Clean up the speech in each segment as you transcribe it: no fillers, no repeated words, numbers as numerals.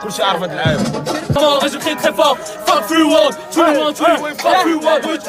كلشي عارف هاد العام je crie très fort fuck free world fuck free world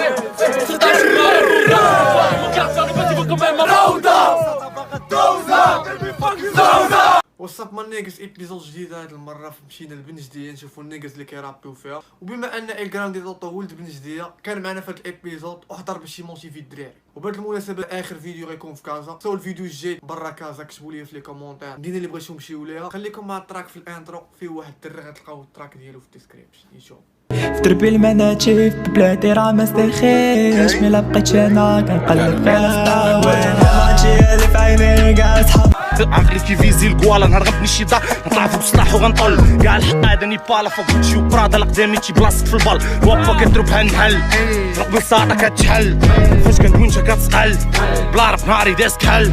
وصف من نيجز ايبيزود جديد. هاد المره مشينا لبن جديه نشوفوا النيجز اللي كيرابيو فيها. وبما ان ال جراندي دوطو ولد بن جديه كان معنا في هاد الايبيزود وحضر باش يموتيفي الدراري. وبهاد المناسبه اخر فيديو غيكون في كازا. سول الفيديو الجاي برا كازا كتبوا لي في لي كومونتير المدينه اللي بغيتو نمشيو ليها. خليكم مع التراك في الانترو فيه واحد الدري غتلقاو التراك ديالو في الديسكريبشن. يشوف في دربي المناتيف ببلادي راه ما استرخيش مي لا بقيتش انا كنقلب في الطاوين هادشي اللي في عيني كاع صحاب عقلي كيفيزي الكوالا نهار غنبني شي دار نطلع فوق السلاح وغنطل كاع الحقاد اني بالا فوق كوتشي وبرادا القدامي تي بلاصتك في البال وابا كتضرب بحال النحل رقبي الساطه كتشحل فاش كندوينشا كتسقل بلا عرف نهاري داز كحل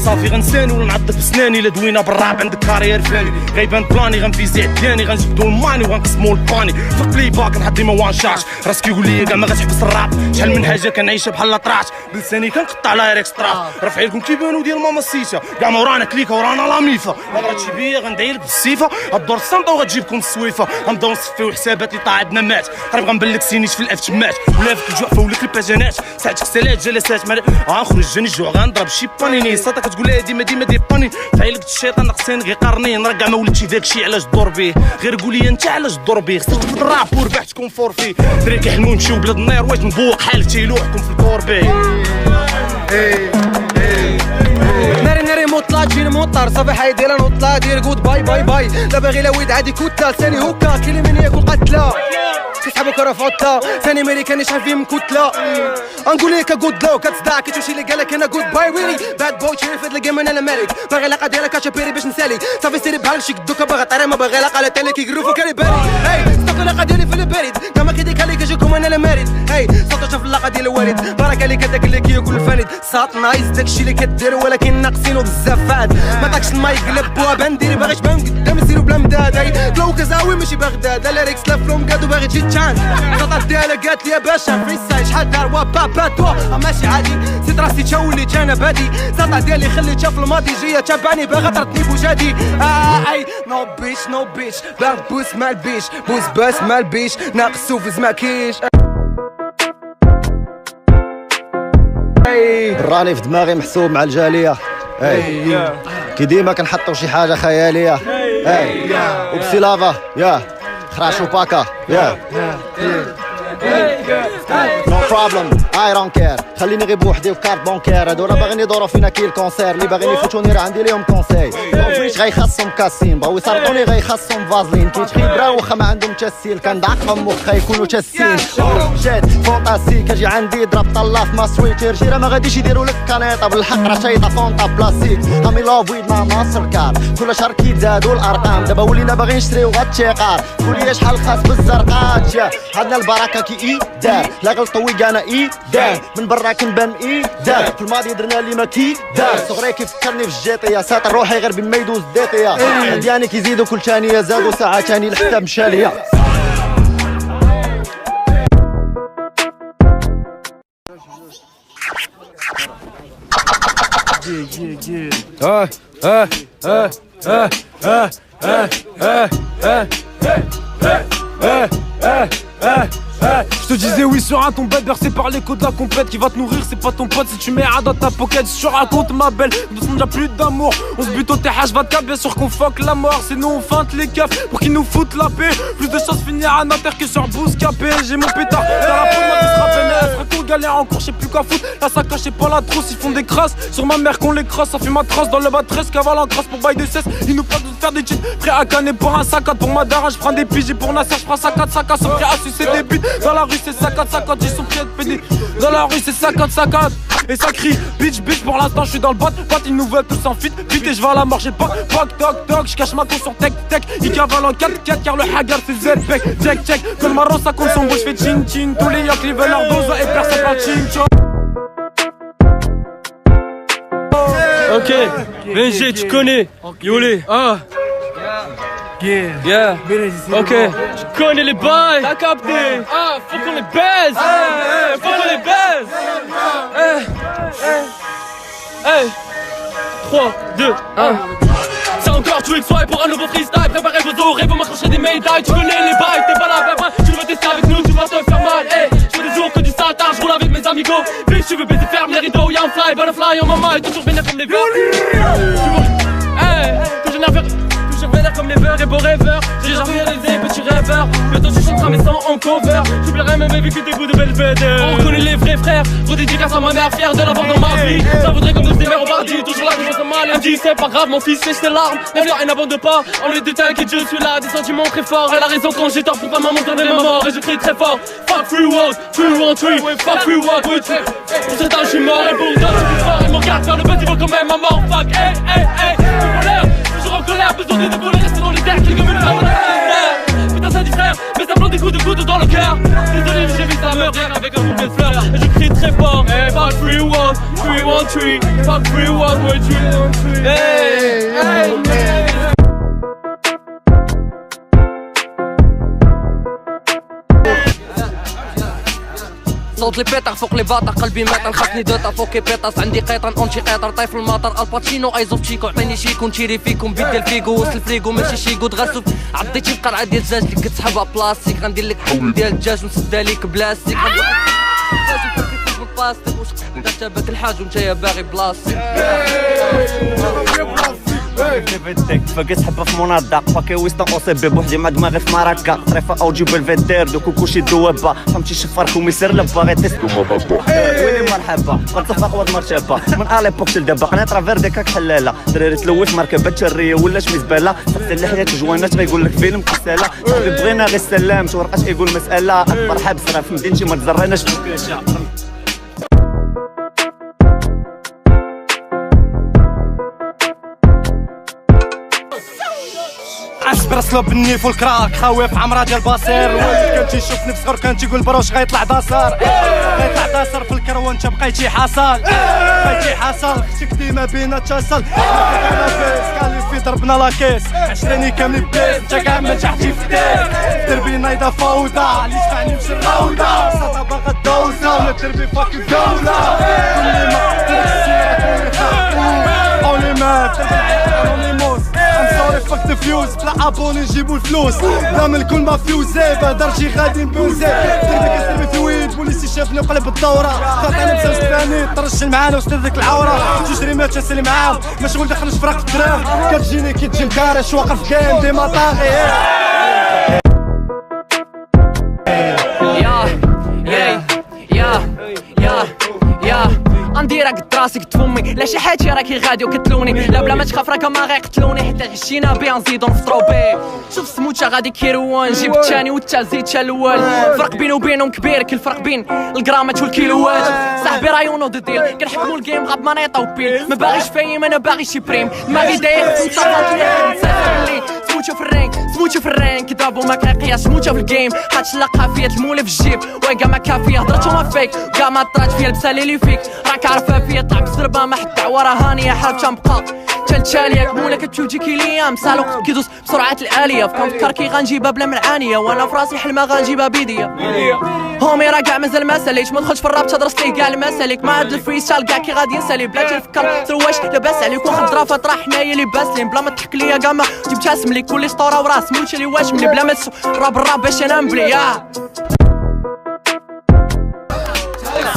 صافي غنساني ولا نعضك بسناني لا دوينا بالراب عندك كارير فاني غيبان بلاني غنفيزي عدياني غنجبدو الماني وغنقسمو الباني في قليباك نحط ديما وان شاش راسك كيقول لي كاع ما غتحبس الراب شحال من حاجه كنعيشها بحال لاطراش بلساني كنقطع لا اكسترا رافعي لكم كيبانو ديال ماما سيتا كاع ما ورانا كليكا ورانا لاميفا ما بغاتش بيا غندعيلك بالسيفه الدور الصامته وغتجيبكم السويفه غنبداو نصفيو حسابات اللي طاعدنا مات قريب غنبلك سينيش في الافت مات ولا في الجوع فولك الباجانات ساعتك سالات جلسات غنخرج جاني الجوع غنضرب شي بانيني صاتا كتقول لها ديما دي باني فعيلك الشيطان ناقصين غير قرنين راه كاع ما ولدتي داكشي علاش تدور بيه غير قولي انت علاش تدور بيه خصك تفضل الراب وربح تكون فور فيه دري كيحلمو نمشيو بلاد النير واش نبوق حالك تيلوحكم في الكوربي ناري مطلع تجيني مطر صافي حيدي انا نطلع دير جود باي باي باي لا باغي لا ويد عادي كوتا ثاني هوكا كيلي من ياكل قتله كيسحبوك راه فوتا ثاني امريكاني شحال فيهم كتله نقول لك جود لو كتصدع كي تمشي لي قالك انا جود باي ويلي باد بوي تشير في الجيم انا مالك باغي لاقا ديالك كاتشابيري باش نسالي صافي سيري بحال شي دوكا باغا طاري ما باغي لاقا لا تالي كيقرفو كاري باري هاي ستوك لاقا ديالي في البارد كما كيديك عليك اجيكم انا لا مارد هاي صوت شوف اللاقا ديال الوالد بارك عليك هذاك اللي كياكل الفانيد ساط نايس داكشي اللي كدير ولكن ناقصينو بزاف فاد ما داكش المايك قلب بانديري باغي تبان قدام سيرو بلا مداد هاي فلو كزاوي ماشي بغداد لا ريكس لا فلوم قادو باغي تجي تشان الخطر ديالك قالت لي يا باشا فري ستايل شحال دار وبابا توا ماشي عادي زيد راسي تشاولي انا بادي زعما ديالي خليتها في الماضي جايه تابعني باغا تردني بوجادي اي نو بيش باغ بوس مال بيش بوس باس مال بيش ناقص سوفز ما كيش راني في دماغي محسوب مع الجاليه كي ديما كنحطو شي حاجه خياليه وبسيلافا خراش وباكا نو بروبلم اي دونت كير خليني غير بوحدي وكارت بونكير هادو راه باغيين يدورو فينا كي الكونسير اللي باغيين يفوتوني راه عندي ليهم كونساي فيش غيخصهم كاسين بغاو يسرطوني غيخصهم فازلين كيتخيبراو واخا ما عندهم تسيل كندعقهم واخا يكونوا تاسين جات فونتاسي كاجي عندي ضرب طلا في ما سويتير جي راه ما غاديش يديروا لك كانيطه بالحق راه شايطه فونطا بلاستيك امي لوف ويد ما ماستر كارد كل شهر كيتزادوا الارقام دابا ولينا باغيين نشريو غاتشيقار قولي شحال خاص بالزرقات عندنا البركه كي دار لا غلطوا ويقانا دار من برا كنبان دار في الماضي درنا اللي ما دار صغري كيفكرني في الجيطيه ساطر روحي غير بما يدوز ديطيه دياني كيزيدوا كل ثانيه زادوا ساعه ثاني الحساب مشى ليا Je te disais oui sur un ton bête bercé par l'écho de la compète qui va te nourrir, c'est pas ton pote si tu mets un dans ta pocket. Je te raconte ma belle, nous sommes déjà plus d'amour. On se bute au TH24, bien sûr qu'on fuck la mort. Sinon on feinte les keufs pour qu'ils nous foutent la paix. Plus de chances finir à Nanterre que sur Bouscapé. J'ai mon pétard, dans la peau de ma vie sera mais elle fera qu'on galère encore, je sais plus quoi foutre. La sacoche et pas la trousse, ils font des crasses. Sur ma mère qu'on les crosse, ça fait ma trace dans le bas 13 cavale en crasse pour bail de cesse. Ils nous parlent de faire des cheats, prêt à canner pour un sac pour ma daronne. Je prends des piges pour Nasser, je prends 50 sac à son prêt à sucer des bites. Dans la rue c'est 50-50, ils sont prêts de pédé. Dans la rue c'est 50-50. Et ça crie bitch bitch pour l'instant je suis dans le bot. Ils nous veulent tous en fit. Vite et je vais à la mort, j'ai pas toc toc toc. Je cache ma con sur tech tech. Ils cavalent en 4-4 car le hagar c'est Z-Pec. Check check, que le marron ça compte son beau. Je fais ching ching. Tous les yaks les veulent leur dose et personne parle ching chong. Ok, VG tu connais. Yolé. Yeah. Ok, tu connais les bails. T'as capté. Faut qu'on les baise. Faut qu'on les baise. 3, 2, 1. C'est encore Twix, soirée pour un nouveau freestyle. Préparez vos oreilles, vous m'accrochez des médailles. Tu connais les bails, t'es pas là, tu veux tester avec nous, tu vas te faire mal. Hey, je fais des jours que du satin, je roule avec mes amigos. Bitch, tu veux baiser, ferme les rideaux, y'a un fly, butterfly, on my mind. Toujours vénère comme les verts. Hey, toujours vénère comme les verts et beaux rêveurs. J'ai jamais réalisé, petit rêveur. Bientôt je chanterai mes sons en cover. J'oublierai même avec des goûts de Belvedere. On connaît les vrais frères, redédicace à ma mère, fière de l'avoir dans ma vie. Ça voudrait comme nous des mères au bardi, toujours là, toujours mal. Elle me dit c'est pas grave, mon fils sèche ses larmes. Lève et n'abandonne pas, on les détails que je suis là. Des sentiments très forts, elle a raison quand j'ai tort. Pourquoi maman donne ma mort et je crie très fort. Fuck free world, 313, fuck free world, oui. Pour cet âge je suis mort et pour d'autres je suis fort. Ils me regardent faire le petit vol quand même à mort. Fuck, hey, hey, hey, toujours en colère, besoin de voler, rester dans les terres, qui comme une femme. Putain ça distraire, mais ça plante des coups de couteau dans le cœur. Désolé j'ai vu ça me rire avec un bouquet de fleurs. Et je crie très fort, hey, fuck free world, 313, fuck free world, oui, 313. Hey, hey, hey. صوت لي بيتر فوق لي باطر قلبي ماتر خاصني دوتا فوقي بيطاس عندي قيطان اونشي قيطر طايف المطر الباتشينو ايزوف تشيكو عطيني شيكو نشيري فيكم بيد ديال فيكو وسط الفريكو ماشي شيكو تغسل عطيتي القرعه ديال الدجاج اللي كتسحبها بلاستيك غندير لك حول ديال الدجاج ونسدها ليك بلاستيك بلاستيك واش انت تباك الحاج وانت باغي بلاستيك فاكس حبه في مناضه باكي ويستون او سي بي بوحدي مع دماغي في مراكا طريفه او جيب الفيدير دو كوكوشي دوابه فهمتي شفاركم يسير لبا غير تيستو ويلي مرحبا غتصفق واد مرتبه من اليبوك تل دابا انا ترافير ديكاك حلاله دراري تلوث مركبه تشريه ولا شمي زباله حتى اللحيه جوانات غيقول لك فيلم كساله صاحبي بغينا غير السلام ورقاش يقول مساله اكبر حبس راه في مدينتي ما تزريناش بالكاشا عسبر اسلوب النيف والكراك خاوي في عمرها ديال باصير الوالد كان تيشوفني في صغر كان تيقول بروش غيطلع داسار غيطلع داسار في الكروان انت بقيتي حصل بقيتي حصل خصك ديما بينا تصل انا فيس كان في ضربنا لاكيس 20 كامل بيس انت كاع ما نجحتي في الدير دربي نايضه فوضى اللي دفعني مشي الروضه صاتا باغا الدوزه ولا دربي فاك الدوله كل ما اولي ما فك دفيوز بلا ابوني نجيبو الفلوس لا من الكل مافيوزي بهدرتي غادي نبوزي دربي كسربي في ويد بوليسي شافني وقلب الدورة خاطرني بزاف ثاني طرشل معانا وسد ديك العورة جوج ريمات تسالي معاهم مشغول داخل فراق الدراهم كتجيني كي تجي مكارش واقف في كاين ديما طاغي نديرها قد راسي قد فمي لا شي حاجه راكي غادي وكتلوني لا بلا ما تخاف راك ما غيقتلوني حتى عشينا بيان نزيدو نفطرو بيه شوف سموتشا غادي كيروان جيب الثاني والتالت الاول الفرق بينه وبينهم كبير كالفرق بين الجرامات والكيلوات صاحبي رايونو دو ديل كنحكمو الجيم غاب مانيطا وبيل ما باغيش فايم انا باغي شي بريم ما غي داير في الصفات اللي سموتشا في الرينك سموتشا في الرينك كيضربو ما كيقياس سموتشا في الجيم حاطش لقافيه المولى في الجيب وكاع ما كافيه هضرتو ما فيك كاع ما طرات فيا البسالي اللي فيك راك عارفه فيا طلع بالزربه ما حد دعوه راه هانيه حرب تنبقى تالتالية مولا كتشوجي كيليا مسالو كيدوس بسرعة الآلية فكنفكر كي غنجيبها بلا معانية وانا فراسي حلمة غنجيبها بيديا هومي راه كاع مازال ما ساليتش ما دخلش في الراب تدرس ليه كاع المسالك ما هاد الفريستايل كاع كي غادي نسالي بلا تنفكر ترواش لاباس عليك واخا ضرافة طرا حنايا اللي باسلين بلا ما تضحك ليا كاع ما تبتسم لي كل سطورة وراس موتش اللي واش ملي بلا ما تسو الراب باش انا نبلي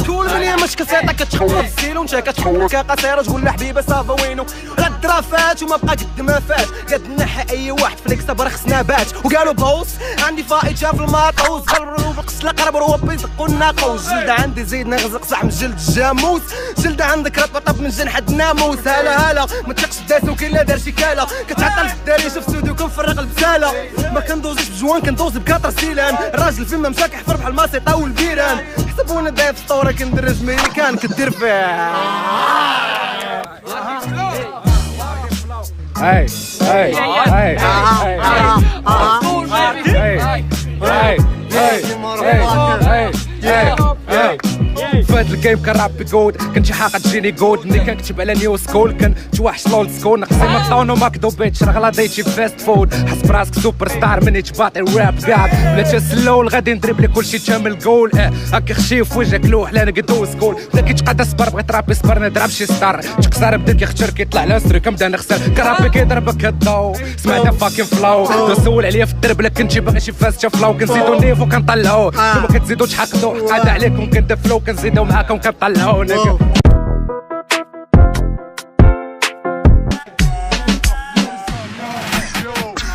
كل من مش كسيطة كتخوف السيلو نتا كتخوف كقصيرة تقول لحبيبة صافا وينو رد رافات وما بقى قد ما فات قد نحى اي واحد فليك صبر خصنا بات وقالوا بوس عندي فايت شاف الماطوس غربرو بقص القرب روبي يزقو الناقوس جلد عندي زيد نغزق صح من جلد الجاموس جلد عندك رطب من جنح الناموس هلا ما تثقش داسو كاين لا دار شي كاله كتعطل في الداري شوف ستوديو كنفرق البساله ما كندوزش بجوان كندوز بكاطر سيلان الراجل فيما مشى كيحفر بحال الماسيطه والبيران حسبونا داير في الطوره كندرج ميريكان كدير فيها هاي هاي هاي هاي هاي فهاد الجيم كان راب جود كنت شي حاقه تجيني جود ملي كنكتب على نيو سكول كنت واحد لولد سكول نقصي ماكدون وماكدوبيتش راه غلاضيتي فاست فود حس براسك سوبر ستار مني تباطي الراب قاعد بلا تسلول غادي ندرب لك كلشي تامل الجول هاك خشي في وجهك لوح لا نقدو سكول بلا كيتقاد صبر بغيت رابي صبر نضرب شي ستار تكسر بدا كيختار كيطلع لاستري كنبدا نخسر كرابي كيضربك الضو سمعنا فاكين فلاو تسول عليا في الدرب لا كنتي باغي شي فاز فلاو كنزيدو نيفو كنطلعو نتوما كتزيدو تحقدو عاد عليكم كندفلو كنزيدو معاكم كنطلعو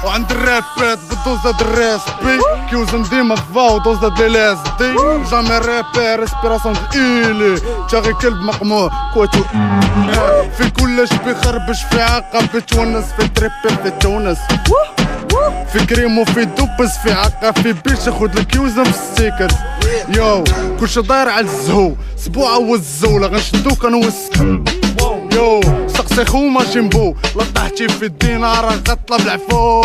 وعند الرابات بالدوزة دراسبي كيوزن ديما فاو دوزة ديلاز دي جامي رابي ريسبيراسون إيلي تاغي كلب مقموع كواتو في كلش بيخربش في عقب بتونس في تريبي في تونس في كريم وفي دوبس في عقا في بيش ياخد لك يوزن في السيكت يو كلشي داير على الزهو سبوعة والزولة غنشدو كنوسكو يو سقسي خو ماشي مبو لا طاحتي في الدينار غطلب العفو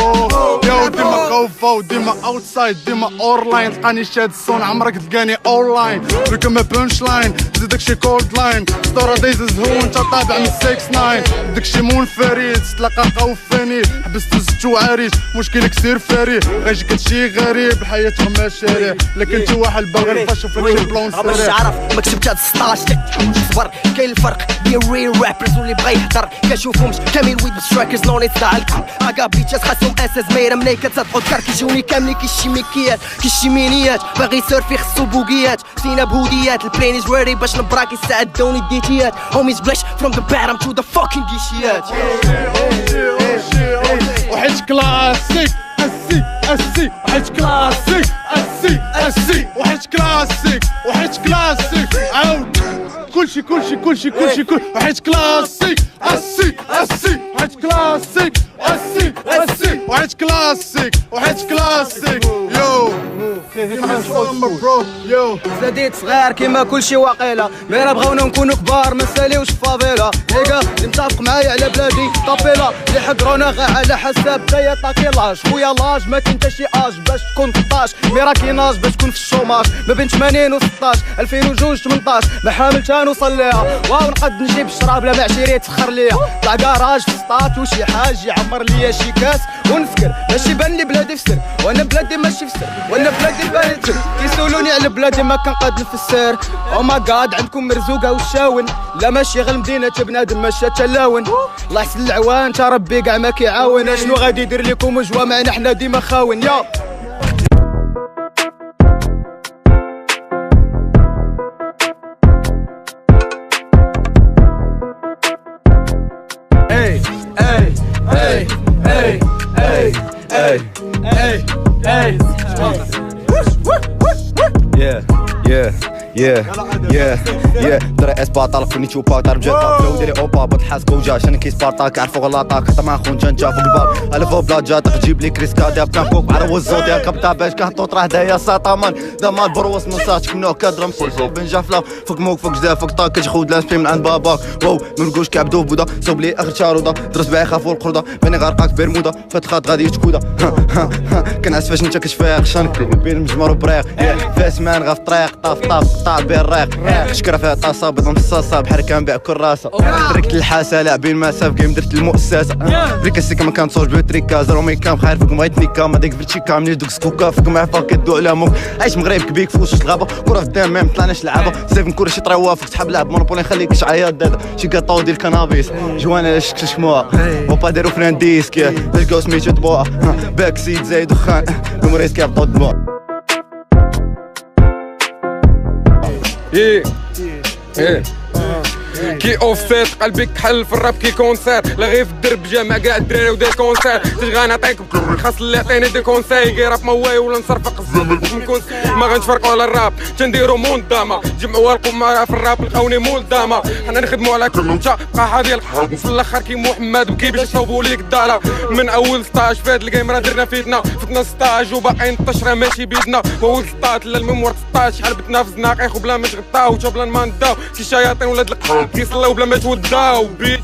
يو ديما خوفا ديما اوتسايد ديما اورلاين تلقاني شاد الصون عمرك تلقاني اونلاين ركم بونش لاين زيدك شي كولد لاين ستورا دايز هو انت طابع من 69 داك شي مون فريد تلقى قوفاني حبست زدتو عريس مشكلك سير فري غيجيك هادشي غريب حياتهم مشاريع لكن انت واحد باغي الفاش وفي شي بلون سريع باش عرف ما كتبت هاد 16 صبر كاين الفرق بين ريل رابرز واللي بغا يهضر كنشوفهمش كامل ويد سترايكرز لوني تاع الكل اكا بيتشات خاصهم اساس ميره ملي كتطحو الكار كيجوني كاملين كيشيميكيات كيشيمينيات باغي سيرفي خصو بوكيات فينا بهوديات البلين از ريدي باش نبراكي ساعدوني ديتيات هوميز بلاش فروم ذا باتم تو ذا فاكين جيشيات وحيت كلاسيك اسي اسي وحيت كلاسيك اسي اسي وحيت كلاسيك وحيت كلاسيك عاود كلشي وحيت كلاسيك اسي اسي وحيت كلاسيك اسي اسي وحيت كلاسيك يو يو زاديت صغار كيما كلشي واقيلا ميرا بغاونا نكونو كبار ما نساليوش فافيلا ليكا اللي متفق معايا على بلادي طابيلا اللي حضرونا غا على حساب تايا طاكيلاج خويا لاج ما كاين حتى شي اج باش تكون 16 ميرا كيناج باش تكون في الشوماج ما بين 80 و 16 2002 18 ما حاملتها نوصل ليها واو نقد نجيب الشراب لا معشيري تسخر ليا طلع كراج في سطات وشي حاج يعمر ليا شي كاس ونسكر ماشي بان لي بلادي في سر وانا بلادي ماشي في سر وانا بلادي بانت سر كيسولوني على بلادي ما كنقاد نفسر او ما قاد عندكم مرزوقه والشاون لا ماشي غير المدينه تا بنادم ماشي تلاون الله يحسن العوان تا ربي كاع ما كيعاون شنو غادي يدير لكم وجوا معنا حنا ديما خاون يا درا اسباطال فيني تشوبا ترجع لو ديري اوبا بتحاس كوجا شنو كي سبارتاك عرفوا غلاطاك طمع خون جنجا فوق الباب الفو بلا جا تجيب لي كريس كاديا بكان كوك عروس زوديا كبتا باش كهطو طرح دايا ساطامان دمان بروس من صاتك منو كدرم فوق بن جافلا فوق موك فوق جدا فوق طاك خود لاسبي من عند باباك واو مرقوش كعبدو بودا صوب لي اخر شارودا درس باي خافوا القرده بيني غرقاك برمودا فتخات غادي تكودا كنعس فاش انت كتفايق شنك بين المجمر وبريق فاس مان غا في الطريق طاف طاع بين الريق شكرا فيها طاسه بيض مصاصه بحال كنبيع كراسه تركت الحاسه لاعبين مساف كيم درت المؤسسه بريك السيكا ما كانت صوج بتريكا زرومي كان بخير فيكم بغيت نيكا ما ديك فلتشيكا مني دوك سكوكا فيكم عفا كدو على موك عايش مغرب كبيك في وسط الغابه كره في الدم ما طلعناش لعابه سيفن كره شي طريوه فيك تحب لعب مونوبولي نخليك عياط دادا شي كاطو ديال الكنابيس جوانا شكل شموع وبا ديرو فران ديسك باش كاو سميتو طبوع باك سيد زايد دخان المريض كيعطو الدموع كي اوفسيت قلبك كحل في الراب كي كونسير لا غير في الدرب جامع كاع الدراري ودي كونسير تيجي غنعطيك خاص اللي يعطيني دي كونساي كي راب مواي ولا نصرفق الزمن ما غنتفرقوا على الراب تنديروا مون داما جمعوا القمه في الراب لقاوني مول داما حنا نخدموا على كل انت قاحه ديال في الاخر كي محمد بكي باش يصوبوا ليك الداله من اول 16 في هاد الجيم راه درنا فتنا 16 وباقيين الطشره ماشي بيدنا اول 16 لا الميموار 16 شحال بتنا في الزناق اخو بلا ما تغطاو تا بلا ما نداو كي شياطين ولاد القلب كيصليو بلا ما توداو بيت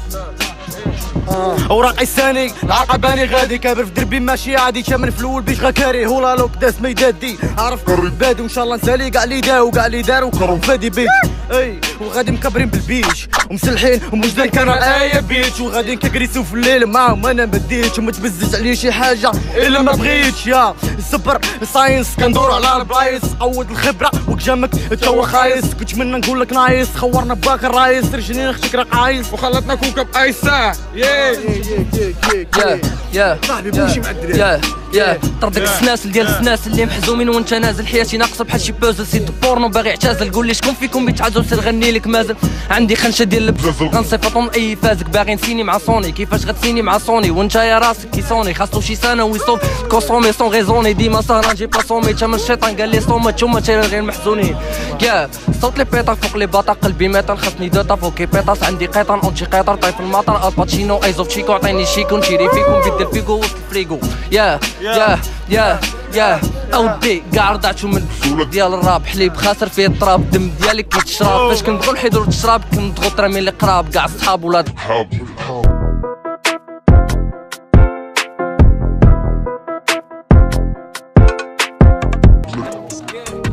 اوراقي الثاني العقباني غادي كابر في دربي ماشي عادي شامن في الاول بيش غكاري هولا لوك داس ميدادي عرف بادي وان شاء الله نسالي كاع اللي داو كاع اللي دارو فادي بيت اي وغادي مكبرين بالبيش ومسلحين وموجدين كانوا ايا بيتش وغادي كنكريسو في الليل معاهم انا ما ديتش وما تبزز عليه شي حاجه الا ما بغيتش يا السبر ساينس كندور على البلايص عود الخبره وكجامك توا خايس كنت منا نقول لك نايس خورنا باك الرايس رجلين اختك راه قايس وخلطنا كوكب اي ساعه يا صاحبي بوشي مع الدراري يا طردك السناسل ديال السناسل اللي محزومين وانت نازل حياتي ناقصه بحال شي بوزل سيت بورنو باغي اعتزل قول لي شكون فيكم بيتعزل سير غني لك مازال عندي خنشه ديال البزل غنصيفطهم اي فازك باغي نسيني مع سوني كيفاش غتسيني مع سوني وانت يا راسك كي سوني خاصو شي سنه ويصوب كونسومي سون غيزوني ديما سهران جي باسومي تا من الشيطان قال لي صوم نتوما غير محزونين يا صوت لي بيطا فوق لي باطا قلبي ميتال خاصني دوطا فوق كي بيطاس عندي قيطان اونتي قيطر طايف المطر الباتشينو ايزوف تشيكو عطيني شيكو نشري فيكم بدل فيكو وسط الفريكو يا اودي كاع رضعتو من البسوله ديال الراب حليب خاسر فيه التراب دم ديالي كيتشراب فاش كنبغيو نحيدو التشراب كنضغط رامي لي قراب كاع الصحاب ولاد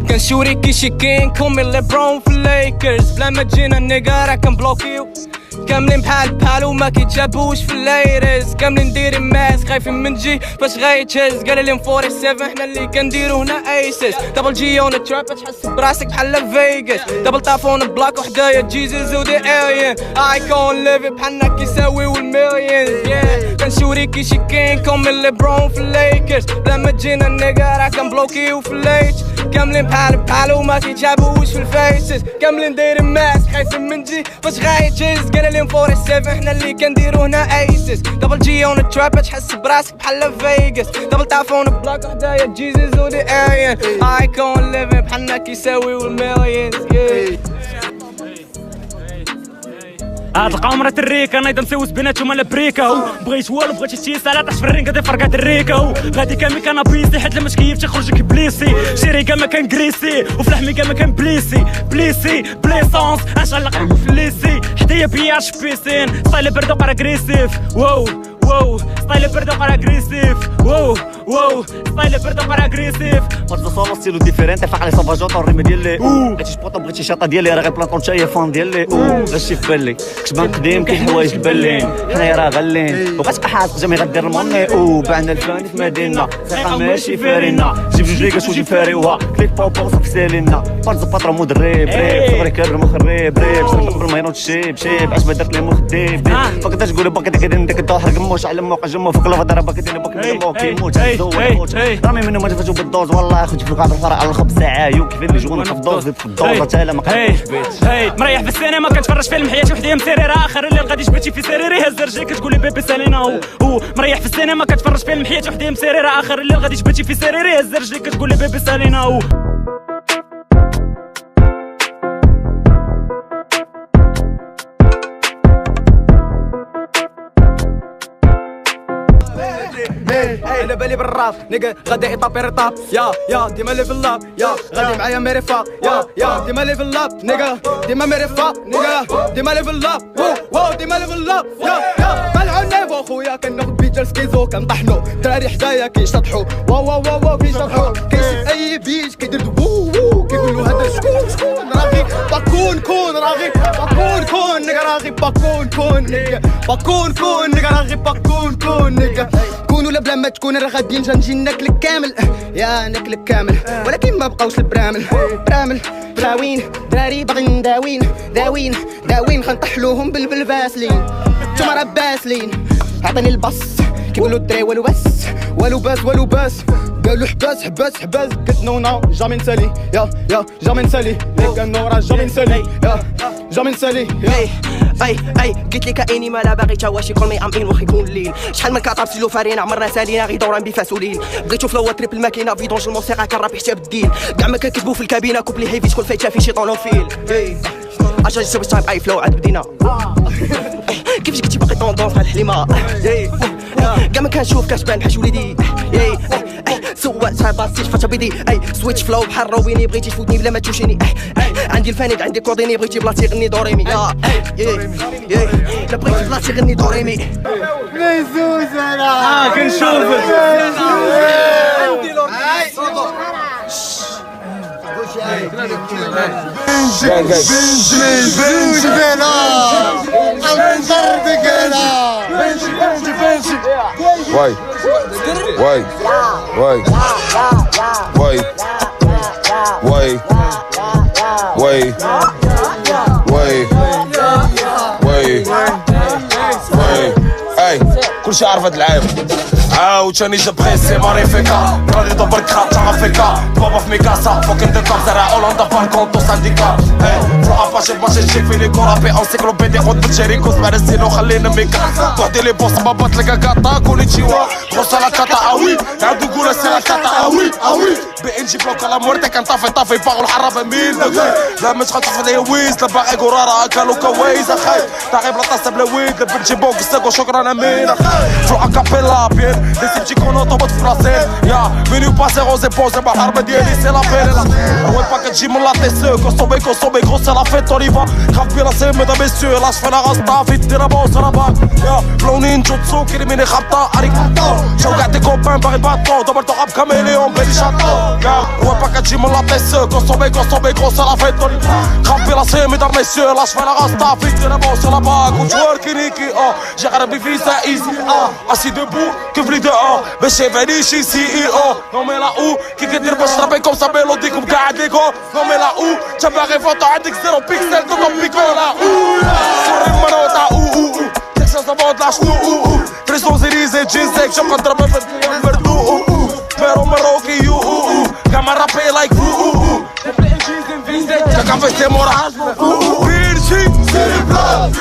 كنشوري كي شيكين كومي ليبرون في الليكرز بلا ما تجينا النيجا راه كنبلوكيو كاملين بحال وما كيتجابوش في الليرز كاملين دايرين ماسك خايفين من جي فاش غايتهز قال لهم 47 حنا اللي كنديرو هنا ايسس دبل جي اون تراب تحس براسك بحال فيغاس دبل طافون بلاك وحدايا جيزز ودي الين ايكون ليفي بحالنا كيساويو المليونز كنشوري كي شيكين كومي ليبرون في الليكرز بلا ما تجينا النيجا راه كنبلوكيو في الليت كاملين بحال وما كيتجابوش في الفيسز كاملين دايرين ماسك خايفين من جي فاش غايتهز قال لهم 47 حنا اللي كنديرو هنا ايسس دبل جي اون تراب تحس براسك بحال فيغاس دبل طافون بلاك وحدايا جيزز ودي الين ايكون ليفي بحالنا كيساويو المليونز هاد القوم راه تريكا نايضا مسوس بيناتهم على بريكا بغيت والو بغيت شي سالا طاح في الرينغ غادي فرقات الريكا غادي كامل كان بيسي حيت لما تكيف تخرج بليسي شيري كما كان كريسي وفي لحمي كما كان بليسي بليسونس اش علق في الليسي حدايا بياش بيسين ستايل برد وقرا اغريسيف واو ستايل برد وقرا اغريسيف واو ستايل برد وقرا اغريسيف مرضى صالة ستيلو ديفيرنت فعلي صافاجات الريم ديالي بغيتي شبوطه بغيتي شاطه ديالي راه غير بلاطون شاي فان ديالي غاشي في بالي كتبان قديم كاين حوايج البالين حنايا راه غالين بغات احاط جامي غدير الموني بعنا الفاني في مدينه ثقه ماشي فارينا جيب جوج ليكاش وجي فاريوها كليك بوبو صافي سالينا فرز باطرا مدرب ريب صغري كابر مخرب ريب صرت بالماينوت شيب عاش ما درت لي مخ ديب ما قدرتش تقول باك ديك الدوحر قموش على موقع جمو فوق لافا ضربه كدير باك ديمو كيموت رامي منو ما تفاجئوا بالدوز والله اخوتي في القاعده الفرع على الخبز ساعه كيف اللي جونا في الدوز في الدوز حتى لا ما قدرتش مريح في السينما كنتفرج فيلم حياتي وحدي مسيريره اخر الليل غادي جبتي في سريري هز رجلي كتقول لي بيبي سالينا هو مريح في السينما كنتفرج فيلم حياتي وحدي مسيريره اخر الليل غادي جبتي في سريري هز رجلي كتقول لي بيبي سالينا انا بالي بالراب نيجا غادي يطابي رطاب يا ديما لي في اللاب يا غادي معايا ميريفا يا ديما لي في اللاب نيجا ديما ميريفا نيجا ديما لي في اللاب واو ديما لي في اللاب يا ملعون نيفو خويا كناخد بيجر سكيزو كنطحنو دراري حدايا كيشطحو واو كيشطحو كيشد اي بيج كيدير وو كيقولوا هذا شكون راغي كون راغي كون نيجا راغي كون نيجا راغي كون نيجا كون ولا بلا ما تكون راه غادي نجي ناكلك كامل يا ناكلك كامل ولكن ما بقاوش البرامل براوين دراري باغيين داوين غنطحلوهم بالفاسلين نتوما راه باسلين عطيني الباص كيقولوا الدري والو باس قالوا حباس كتنونا جامي نسالي يا جامي نسالي كانو راه جامي نسالي يا جامي نسالي اي قلت لك اني ما لا باغي تواشي كل ما امين واخا يكون الليل شحال من كاطاب سيلو فارينا عمرنا سالينا غي دوران بفاسولين بغيتو فلو تريب الماكينه فيدونج الموسيقى كنرابي حتى بالدين كاع ما كنكتبو في الكابينه كوبلي هيفي شكون فايته في شي طونوفيل اجا سوبر ستايب اي فلو عاد بدينا كيفاش قلتي باقي طوندونس بحال الحليمه كاع ما كنشوف كتبان بحال وليدي سواق سايباسيش فاتا بيدي سويتش فلو بحال رويني بغيتي تفوتني بلا ما تشوشيني عندي الفانيد عندي كورديني بغيتي بلاصتي غني دوريمي لا بغيتي بلاصتي غني دوريمي ميزوز انا كنشوفك عندي بنجي بينا عم نضربك هنا بنجي واي واي واي واي واي واي واي واي واي اي كلشي عارف هاد العام عاوتاني جا بريسي ماريفيكا راني دبرك خاطر افريكا بابا في ميكاسا فوكين دو كاب زرع هولندا باركونتو سانديكا فلو اباشي باشي تجي في لي كورابي انسيكلوبيدي خد بالجيريكو سمع السينو خلينا ميكا بوحدي لي بوس بابا تلقى كاتا كونيتشيوا غوصا لا كاتا اوي عندو قولا سي لا كاتا اوي اوي بي انجي بلوك على مورتي كان طافي باغ الحرابه مين لا مش غتشوف لي ويز لا باغي قرارة كالو كويز اخاي تاغي بلا طاسه بلا ويد بنجي بوك ساكو شكرا امين فلو اكابيلا بيان دي سي بتي كونو طبط في راسين يا فينيو باسي روزي بوزي مع الحربه ديالي سي لا بيل وي با كتجي من لا تيسو كوصوبي غروس لا فيت اوليفا خاف بلا سي ميدا بيسيو لاش في لا غاسطا في الديرابا وسرابا يا بلونين جوتسو كيرميني خبطه اريكاتو شو كاع دي كوبان باغي باتو دبرتو غاب كاميليون بيلي شاطو يا وي با كتجي من لا تيسو كوصوبي غروس لا فيت اوليفا خاف بلا سي ميدا بيسيو لاش في لا غاسطا في الديرابا وسرابا كنت وركينيكي جي غربي فيزا ايزي اسي دبو كيف لي dehors باش يفانيش سي اي او نو مي لا او كي كدير باش تربي كوم سا ميلوديكم قاعد ليكو نو مي لا او تا باغي فوتو عندك زيرو بيكسل تو بيكو لا او سوري مروطه او تكسا زبط لاش او تريسون زيريزي جينسك شو نضرب في المردو بيرو مروكي يو كاما رابي لايك كان في سيمورا بيرشي سيبلا